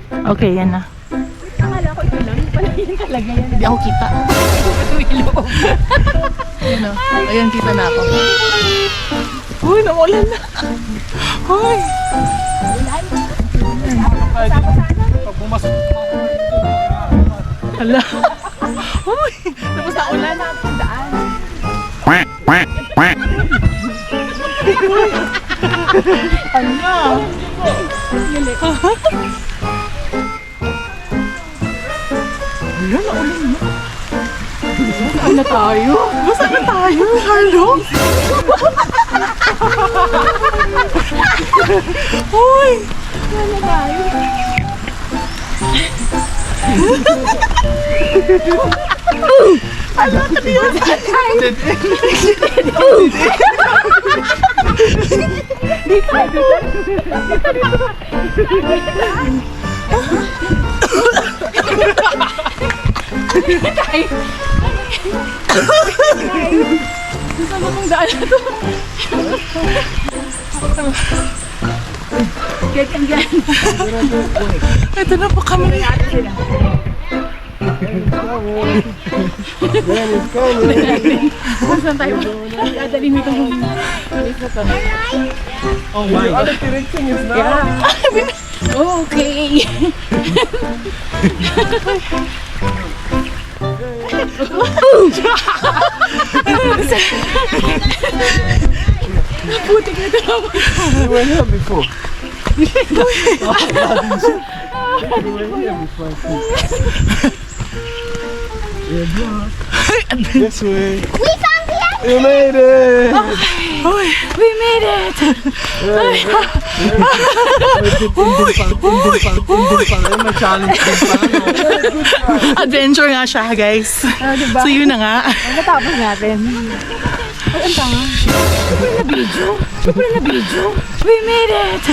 Okay, yan na. Akala ko ito lang. Pala yun talaga yan. Hindi ako kita. Ayan o. Ayan, kita na ako. Uy, namulan na. Uy. Pag pumasok. Hala. Uy. Tapos na ulan na ang daan. Ano? Wala na ulan na. Saan na tayo? Saan na tayo? Hello? Uy! Saan na tayo? Ala ka niya! Saan mo mong daan na to? Get and get. Ito na po kami. Saan tayo? Dadalhin mo itong place na to. Oh my. The other direction is now. Okay. Putik na ito. We were here before. We were here before. This way. We found the end. You made it. Uy! We made it. May challenge din pa. Adventure nga siya, guys. Diba? So yun na nga. Natapos natin. Ay, ang tanga. Super na video. We made it.